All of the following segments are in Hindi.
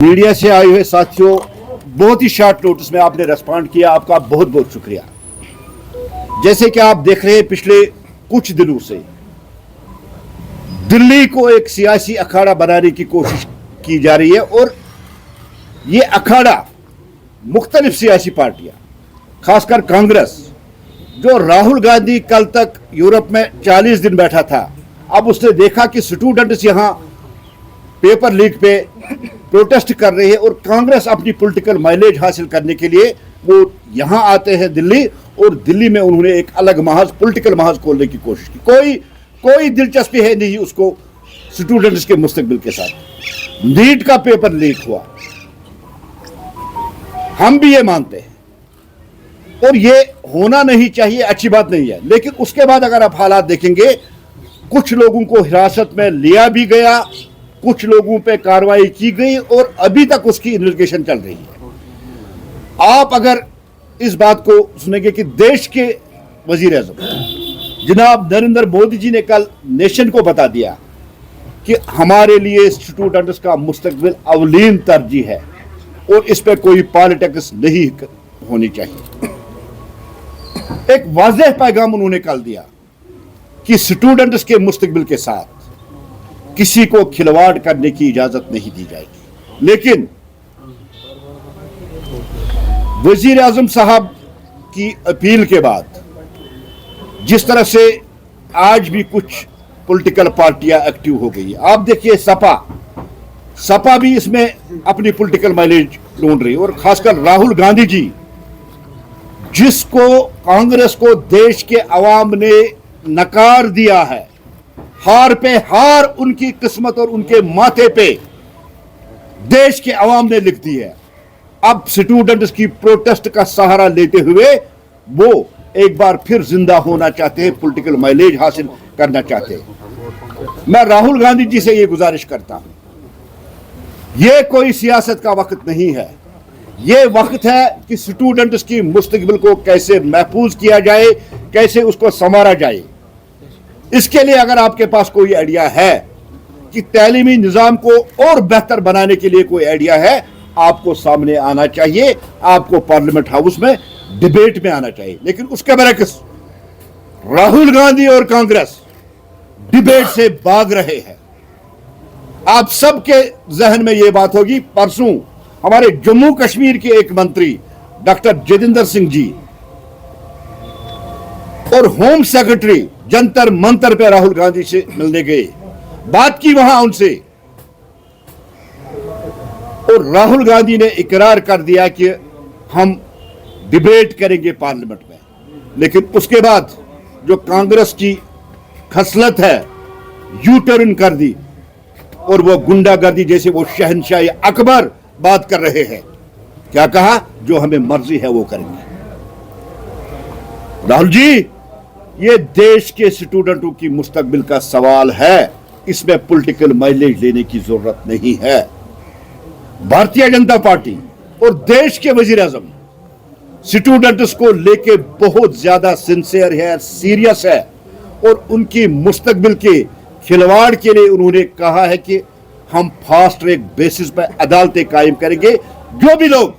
मीडिया से आए हुए साथियों, बहुत ही शॉर्ट नोटिस में आपने रेस्पॉन्ड किया, आपका बहुत बहुत शुक्रिया। जैसे कि आप देख रहे हैं, पिछले कुछ दिनों से दिल्ली को एक सियासी अखाड़ा बनाने की कोशिश की जा रही है और ये अखाड़ा मुख्तलिफ सियासी पार्टियां, खासकर कांग्रेस, जो राहुल गांधी कल तक यूरोप में 40 दिन बैठा था, अब उसने देखा कि स्टूडेंट्स यहां पेपर लीक पे प्रोटेस्ट कर रहे हैं और कांग्रेस अपनी पॉलिटिकल माइलेज हासिल करने के लिए वो यहां आते हैं दिल्ली, और दिल्ली में उन्होंने एक अलग महाज, पॉलिटिकल महाज खोलने की कोशिश की। कोई दिलचस्पी है नहीं उसको स्टूडेंट्स के मुस्तकबिल के साथ। नीट का पेपर लीक हुआ, हम भी ये मानते हैं और ये होना नहीं चाहिए, अच्छी बात नहीं है। लेकिन उसके बाद अगर आप हालात देखेंगे, कुछ लोगों को हिरासत में लिया भी गया, कुछ लोगों पे कार्रवाई की गई और अभी तक उसकी इन्वेस्टिगेशन चल रही है। आप अगर इस बात को सुनेंगे कि देश के वजीर आज़म जनाब नरेंद्र मोदी जी ने कल नेशन को बता दिया कि हमारे लिए स्टूडेंट्स का मुस्तकबिल अवलीन तरजीह है और इस पर कोई पॉलिटिक्स नहीं होनी चाहिए। एक वाज़ेह पैगाम उन्होंने कल दिया कि स्टूडेंट्स के मुस्तकबिल के साथ किसी को खिलवाड़ करने की इजाजत नहीं दी जाएगी। लेकिन वजीर आजम साहब की अपील के बाद जिस तरह से आज भी कुछ पॉलिटिकल पार्टियां एक्टिव हो गई, आप देखिए सपा भी इसमें अपनी पॉलिटिकल माइलेज ढूंढ रही है, और खासकर राहुल गांधी जी, जिसको कांग्रेस को देश के अवाम ने नकार दिया है, हार पे हार उनकी किस्मत और उनके माथे पे देश के अवाम ने लिख दी है। अब स्टूडेंट्स की प्रोटेस्ट का सहारा लेते हुए वो एक बार फिर जिंदा होना चाहते हैं, पॉलिटिकल माइलेज हासिल करना चाहते हैं। मैं राहुल गांधी जी से ये गुजारिश करता हूं, ये कोई सियासत का वक्त नहीं है, ये वक्त है कि स्टूडेंट्स की मुस्तकबिल को कैसे महफूज किया जाए, कैसे उसको संवारा जाए। इसके लिए अगर आपके पास कोई आइडिया है कि तालीमी निज़ाम को और बेहतर बनाने के लिए कोई आइडिया है, आपको सामने आना चाहिए, आपको पार्लियामेंट हाउस में डिबेट में आना चाहिए। लेकिन उसके बरक्स राहुल गांधी और कांग्रेस डिबेट से भाग रहे हैं। आप सबके जहन में यह बात होगी, परसों हमारे जम्मू कश्मीर के एक मंत्री डॉक्टर जितेंद्र सिंह जी और होम सेक्रेटरी जंतर मंतर पे राहुल गांधी से मिलने गए, बात की वहां उनसे, और राहुल गांधी ने इकरार कर दिया कि हम डिबेट करेंगे पार्लियामेंट में। लेकिन उसके बाद जो कांग्रेस की खसलत है, यू टर्न कर दी और वो गुंडागर्दी जैसे वो शहनशाह अकबर बात कर रहे हैं। क्या कहा? जो हमें मर्जी है वो करेंगे। राहुल जी, ये देश के स्टूडेंटों की मुस्तकबिल का सवाल है, इसमें पॉलिटिकल माइलेज लेने की जरूरत नहीं है। भारतीय जनता पार्टी और देश के वजीर आजम स्टूडेंट्स को लेके बहुत ज्यादा सिंसियर है, सीरियस है, और उनकी मुस्तकबिल के खिलवाड़ के लिए उन्होंने कहा है कि हम फास्ट ट्रैक बेसिस पर अदालतें कायम करेंगे, जो भी लोग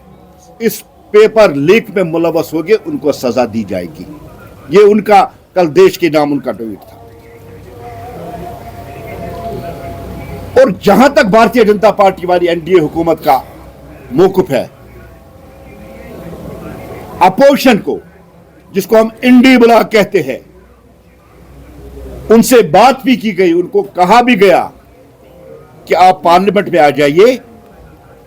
इस पेपर लीक में मुलव्वस होंगे उनको सजा दी जाएगी। ये उनका कल देश के नाम उनका ट्वीट था। और जहां तक भारतीय जनता पार्टी वाली एनडीए हुकूमत का मौक़िफ़ है, अपोजिशन को, जिसको हम इंडी ब्लॉक कहते हैं, उनसे बात भी की गई, उनको कहा भी गया कि आप पार्लियामेंट में आ जाइए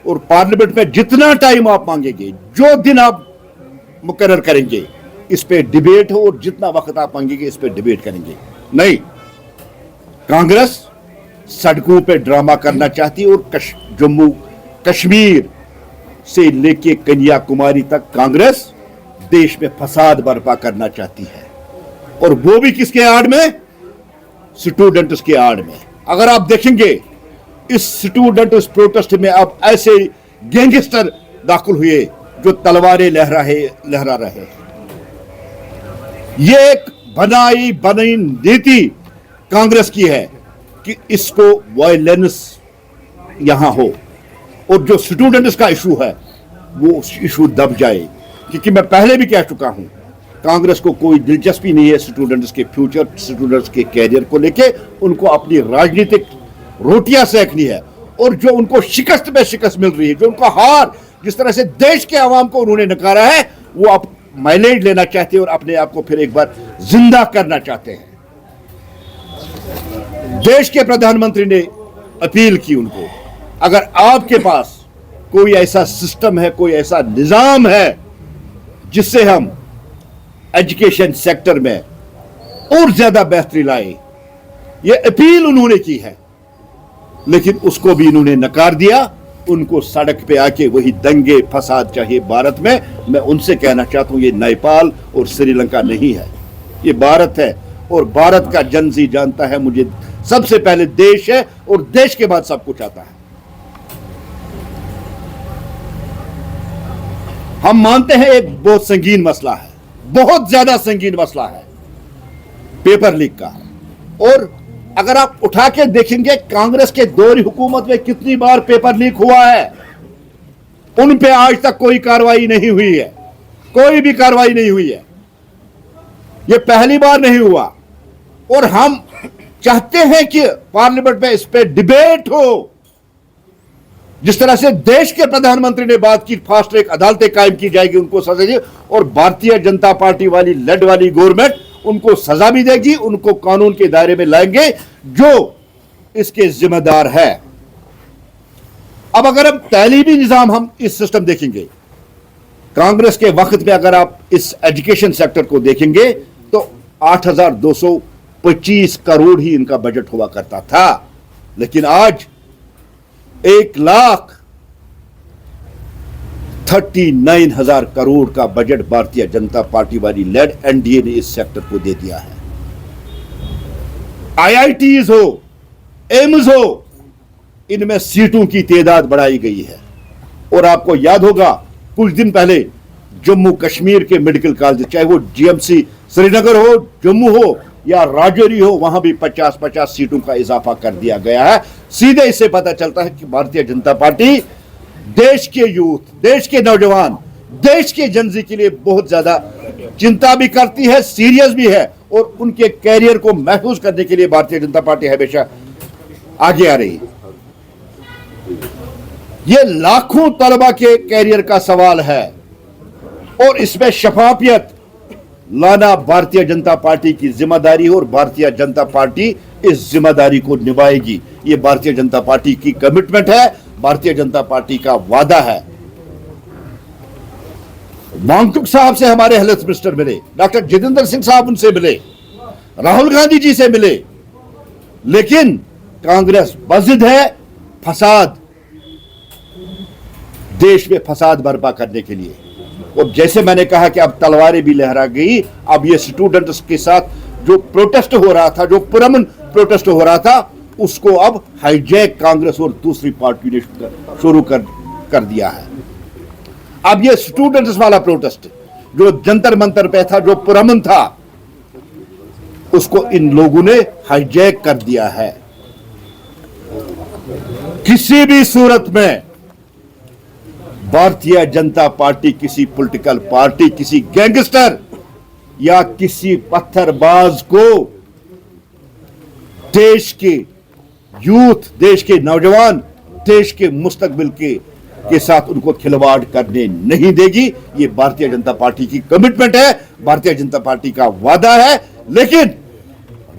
और पार्लियामेंट में जितना टाइम आप मांगेंगे, जो दिन आप मुकर्रर करेंगे, इस पे डिबेट हो, और जितना वक्त आप मांगेंगे इस पे डिबेट करेंगे। नहीं, कांग्रेस सड़कों पे ड्रामा करना चाहती है और जम्मू कश्मीर से लेके कन्याकुमारी तक कांग्रेस देश में फसाद बर्पा करना चाहती है, और वो भी किसके आड़ में? स्टूडेंट्स के आड़ में। अगर आप देखेंगे इस स्टूडेंट्स प्रोटेस्ट में अब ऐसे गैंगस्टर दाखिल हुए जो तलवारें लहरा रहे। ये एक बनाई नीति कांग्रेस की है कि इसको वायलेंस यहां हो, और जो स्टूडेंट्स का इशू है वो इशू दब जाए, क्योंकि मैं पहले भी कह चुका हूं कांग्रेस को कोई दिलचस्पी नहीं है स्टूडेंट्स के फ्यूचर, स्टूडेंट्स के कैरियर को लेके। उनको अपनी राजनीतिक रोटियां सेकनी है, और जो उनको शिकस्त पे शिकस्त मिल रही है, जो उनका हार, जिस तरह से देश के आवाम को उन्होंने नकारा है, वो अब माइलेज लेना चाहते हैं और अपने आप को फिर एक बार जिंदा करना चाहते हैं। देश के प्रधानमंत्री ने अपील की उनको, अगर आपके पास कोई ऐसा सिस्टम है, कोई ऐसा निजाम है जिससे हम एजुकेशन सेक्टर में और ज्यादा बेहतरी लाए, ये अपील उन्होंने की है, लेकिन उसको भी इन्होंने नकार दिया। उनको सड़क पे आके वही दंगे फसाद चाहिए भारत में। मैं उनसे कहना चाहता हूं ये नेपाल और श्रीलंका नहीं है, ये भारत है, और भारत का जनजी जानता है मुझे सबसे पहले देश है और देश के बाद सब कुछ आता है। हम मानते हैं एक बहुत संगीन मसला है, बहुत ज्यादा संगीन मसला है पेपर लीक का, और अगर आप उठा के देखेंगे कांग्रेस के दौर हुकूमत में कितनी बार पेपर लीक हुआ है, उन पे आज तक कोई कार्रवाई नहीं हुई है, कोई भी कार्रवाई नहीं हुई है। यह पहली बार नहीं हुआ, और हम चाहते हैं कि पार्लियामेंट में इस पे डिबेट हो। जिस तरह से देश के प्रधानमंत्री ने बात की, फास्ट ट्रैक अदालतें कायम की जाएगी, उनको सजा दी, और भारतीय जनता पार्टी वाली लड वाली गवर्नमेंट उनको सजा भी देगी, उनको कानून के दायरे में लाएंगे जो इसके जिम्मेदार है। अब अगर हम तालीमी निजाम, हम इस सिस्टम देखेंगे कांग्रेस के वक्त में, अगर आप इस एजुकेशन सेक्टर को देखेंगे तो 8,225 करोड़ ही इनका बजट हुआ करता था, लेकिन आज 1,39,000 करोड़ का बजट भारतीय जनता पार्टी वाली लेड एनडीए ने इस सेक्टर को दे दिया है। आईआईटीज हो, एम्स हो, इनमें सीटों की तादाद बढ़ाई गई है। और आपको याद होगा कुछ दिन पहले जम्मू कश्मीर के मेडिकल कॉलेज, चाहे वो जीएमसी श्रीनगर हो, जम्मू हो या राजौरी हो, वहां भी 50-50 सीटों का इजाफा कर दिया गया है। सीधे इससे पता चलता है कि भारतीय जनता पार्टी देश के यूथ, देश के नौजवान, देश के जनजी के लिए बहुत ज्यादा चिंता भी करती है, सीरियस भी है, और उनके कैरियर को महफूज करने के लिए भारतीय जनता पार्टी हमेशा आगे आ रही है। यह लाखों तलबा के कैरियर का सवाल है, और इसमें शफाफियत लाना भारतीय जनता पार्टी की जिम्मेदारी है, और भारतीय जनता पार्टी इस जिम्मेदारी को निभाएगी। यह भारतीय जनता पार्टी की कमिटमेंट है, भारतीय जनता पार्टी का वादा है। वांगचुक साहब से हमारे हेल्थ मिनिस्टर मिले, डॉक्टर जितेंद्र सिंह साहब उनसे मिले, राहुल गांधी जी से मिले, लेकिन कांग्रेस बजिद है फसाद, देश में फसाद बर्पा करने के लिए। और जैसे मैंने कहा कि अब तलवारें भी लहरा गई, अब ये स्टूडेंट्स के साथ जो प्रोटेस्ट हो रहा था, जो पुरअमन प्रोटेस्ट हो रहा था, उसको अब हाईजैक कांग्रेस और दूसरी पार्टी ने शुरू कर दिया है। अब ये स्टूडेंट्स वाला प्रोटेस्ट जो जंतर मंतर पे था, जो पुरअमन था, उसको इन लोगों ने हाईजैक कर दिया है। किसी भी सूरत में भारतीय जनता पार्टी किसी पॉलिटिकल पार्टी, किसी गैंगस्टर या किसी पत्थरबाज को देश के यूथ, देश के नौजवान, देश के मुस्तकबिल के साथ उनको खिलवाड़ करने नहीं देगी। ये भारतीय जनता पार्टी की कमिटमेंट है, भारतीय जनता पार्टी का वादा है। लेकिन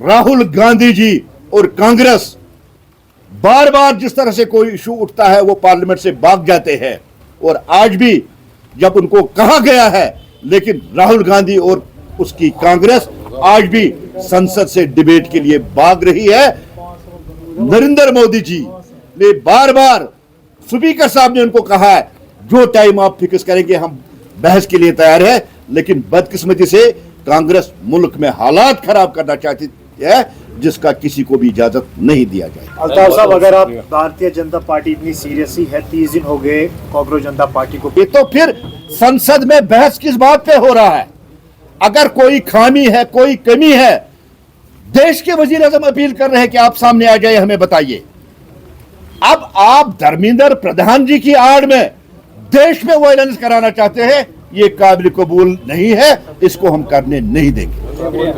राहुल गांधी जी और कांग्रेस बार बार जिस तरह से कोई इशू उठता है वो पार्लियामेंट से भाग जाते हैं, और आज भी जब उनको कहा गया है, लेकिन राहुल गांधी और उसकी कांग्रेस आज भी संसद से डिबेट के लिए भाग रही है। नरेंद्र मोदी जी ने बार बार, स्पीकर साहब ने उनको कहा है जो टाइम आप फिक्स करेंगे हम बहस के लिए तैयार है, लेकिन बदकिस्मती से कांग्रेस मुल्क में हालात खराब करना चाहती है, जिसका किसी को भी इजाजत नहीं दिया जाए। अल्ताफ साहब, अगर आप भारतीय जनता पार्टी इतनी सीरियस ही है, 30 दिन हो गए कांग्रेस जनता पार्टी को, ये तो फिर संसद में बहस किस बात पे हो रहा है? अगर कोई खामी है, कोई कमी है, देश के वजीर आजम अपील कर रहे हैं कि आप सामने आ जाए, हमें बताइए। अब आप धर्मेंद्र प्रधान जी की आड़ में देश में वायलेंस कराना चाहते हैं, ये काबिल कबूल नहीं है, इसको हम करने नहीं देंगे।